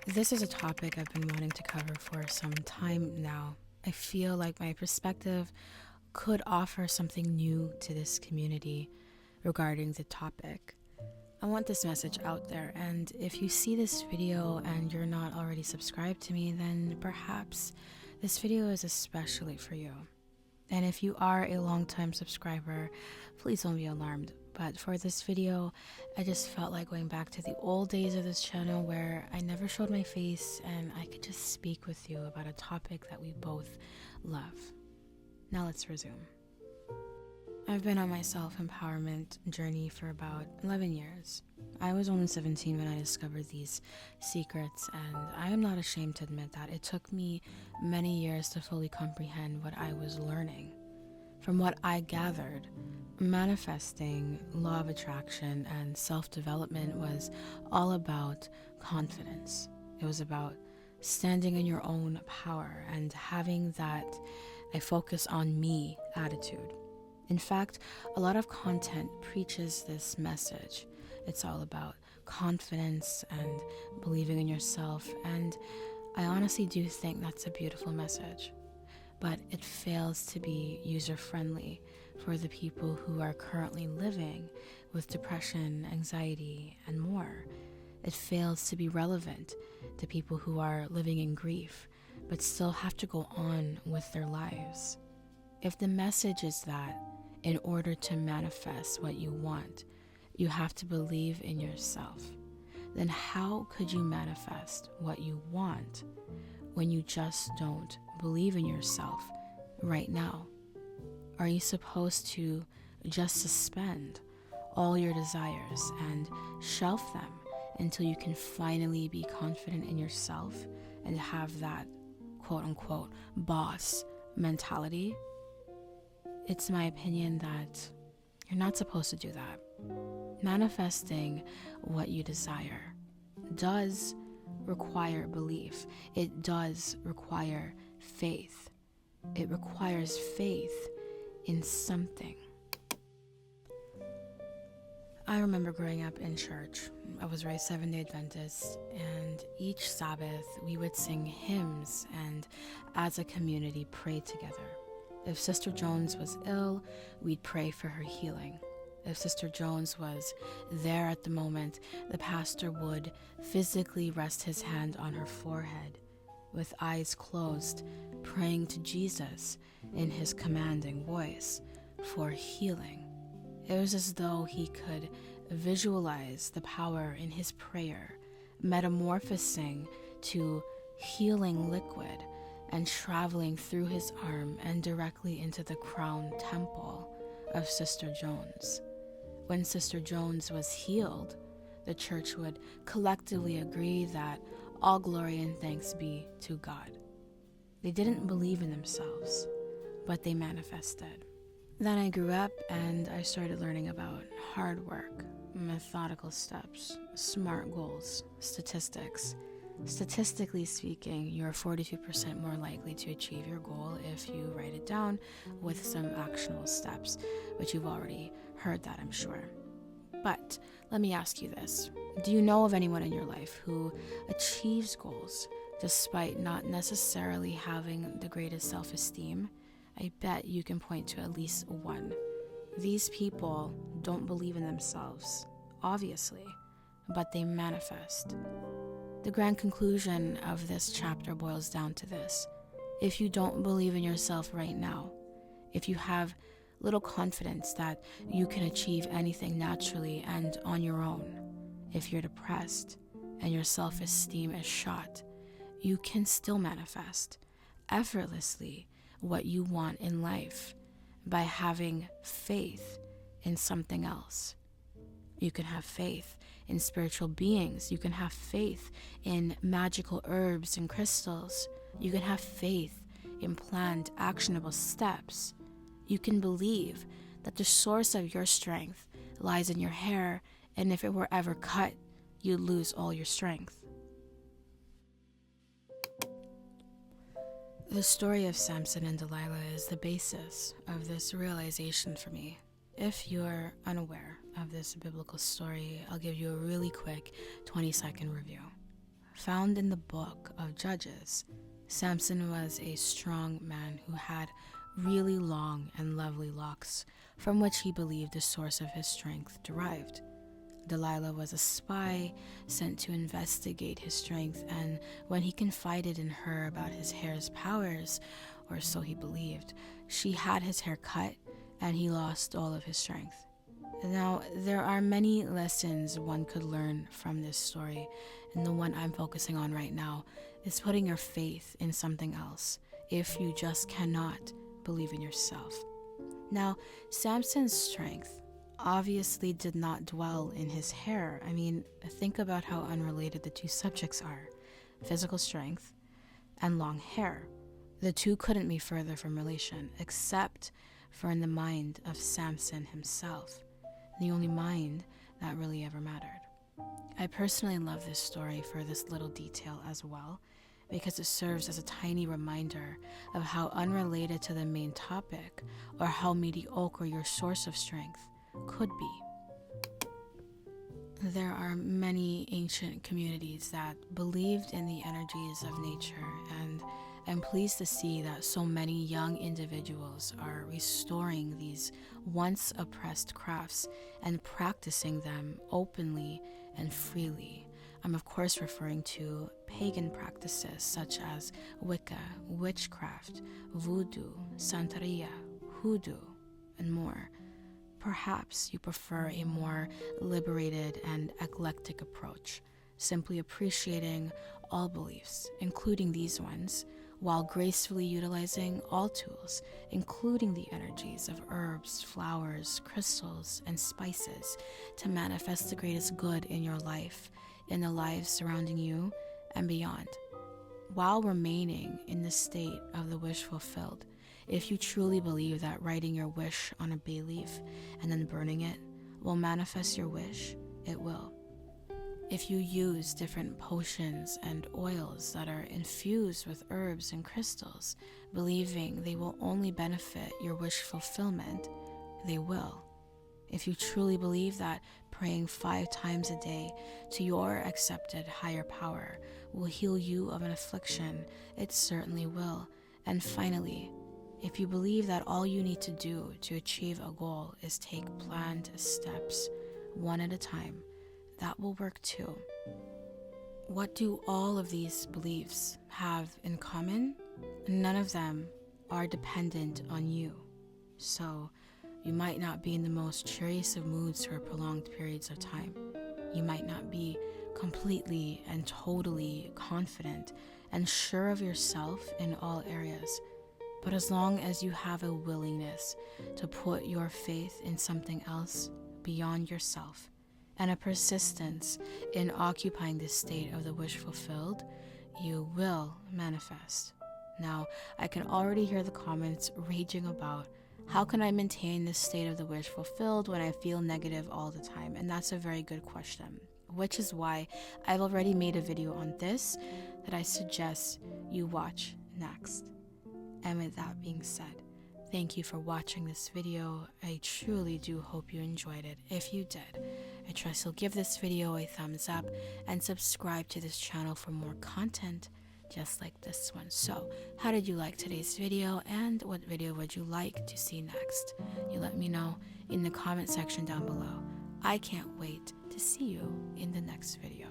This is a topic I've been wanting to cover for some time now. I feel like my perspective could offer something new to this community regarding the topic. I want this message out there, and if you see this video and you're not already subscribed to me, then perhaps this video is especially for you. And if you are a long-time subscriber, please don't be alarmed. But for this video, I just felt like going back to the old days of this channel where I never showed my face and I could just speak with you about a topic that we both love. Now let's resume. I've been on my self-empowerment journey for about 11 years. I was only 17 when I discovered these secrets, and I am not ashamed to admit that it took me many years to fully comprehend what I was learning. From what I gathered, manifesting, law of attraction, and self-development was all about confidence. It was about standing in your own power and having that I focus on me attitude. In fact, a lot of content preaches this message. It's all about confidence and believing in yourself, and I honestly do think that's a beautiful message. But it fails to be user-friendly for the people who are currently living with depression, anxiety, and more. It fails to be relevant to people who are living in grief, but still have to go on with their lives. If the message is that in order to manifest what you want, you have to believe in yourself, then how could you manifest what you want when you just don't believe in yourself right now? Are you supposed to just suspend all your desires and shelf them until you can finally be confident in yourself and have that quote-unquote boss mentality? It's my opinion that you're not supposed to do that. Manifesting what you desire does require belief. It does require faith. It requires faith in something. I remember growing up in church. I was raised Seventh-day Adventist, and each Sabbath we would sing hymns and as a community pray together. If Sister Jones was ill, we'd pray for her healing. If Sister Jones was there at the moment, the pastor would physically rest his hand on her forehead, with eyes closed, praying to Jesus in his commanding voice for healing. It was as though he could visualize the power in his prayer, metamorphosing to healing liquid and traveling through his arm and directly into the crown temple of Sister Jones. When Sister Jones was healed, the church would collectively agree that all glory and thanks be to God. They didn't believe in themselves, but they manifested. Then I grew up and I started learning about hard work, methodical steps, SMART goals, statistics. Statistically speaking, you're 42% more likely to achieve your goal if you write it down with some actionable steps, which you've already heard that, I'm sure. But let me ask you this. Do you know of anyone in your life who achieves goals despite not necessarily having the greatest self-esteem? I bet you can point to at least one. These people don't believe in themselves, obviously, but they manifest. The grand conclusion of this chapter boils down to this. If you don't believe in yourself right now, if you have little confidence that you can achieve anything naturally and on your own, if you're depressed and your self-esteem is shot, you can still manifest effortlessly what you want in life by having faith in something else. You can have faith in spiritual beings. You can have faith in magical herbs and crystals. You can have faith in planned, actionable steps. You can believe that the source of your strength lies in your hair, and if it were ever cut, you'd lose all your strength. The story of Samson and Delilah is the basis of this realization for me. If you're unaware of this biblical story, I'll give you a really quick 20-second review. found in the book of Judges. Samson was a strong man who had really long and lovely locks, from which he believed the source of his strength derived. Delilah was a spy sent to investigate his strength, and when he confided in her about his hair's powers, or so he believed, she had his hair cut and he lost all of his strength. Now, there are many lessons one could learn from this story, and the one I'm focusing on right now is putting your faith in something else if you just cannot believe in yourself. Now, Samson's strength obviously did not dwell in his hair. I mean, think about how unrelated the two subjects are: physical strength and long hair. The two couldn't be further from relation, except for in the mind of Samson himself, the only mind that really ever mattered. I personally love this story for this little detail as well, because it serves as a tiny reminder of how unrelated to the main topic or how mediocre your source of strength could be. There are many ancient communities that believed in the energies of nature, and I'm pleased to see that so many young individuals are restoring these once oppressed crafts and practicing them openly and freely. I'm of course referring to pagan practices such as Wicca, witchcraft, voodoo, Santeria, hoodoo, and more. Perhaps you prefer a more liberated and eclectic approach, simply appreciating all beliefs, including these ones, while gracefully utilizing all tools, including the energies of herbs, flowers, crystals, and spices, to manifest the greatest good in your life, in the lives surrounding you, and beyond, while remaining in the state of the wish fulfilled. If you truly believe that writing your wish on a bay leaf and then burning it will manifest your wish, it will. If you use different potions and oils that are infused with herbs and crystals, believing they will only benefit your wish fulfillment, they will. If you truly believe that praying 5 times a day to your accepted higher power will heal you of an affliction, it certainly will. And finally, if you believe that all you need to do to achieve a goal is take planned steps, one at a time, that will work too. What do all of these beliefs have in common? None of them are dependent on you. So, you might not be in the most cheeriest of moods for prolonged periods of time. You might not be completely and totally confident and sure of yourself in all areas. But as long as you have a willingness to put your faith in something else beyond yourself, and a persistence in occupying this state of the wish fulfilled, you will manifest. Now, I can already hear the comments raging about, how can I maintain this state of the wish fulfilled when I feel negative all the time? And that's a very good question, which is why I've already made a video on this that I suggest you watch next. And with that being said, thank you for watching this video. I truly do hope you enjoyed it. If you did, I trust you'll give this video a thumbs up and subscribe to this channel for more content just like this one. So, how did you like today's video, and what video would you like to see next? You let me know in the comment section down below. I can't wait to see you in the next video.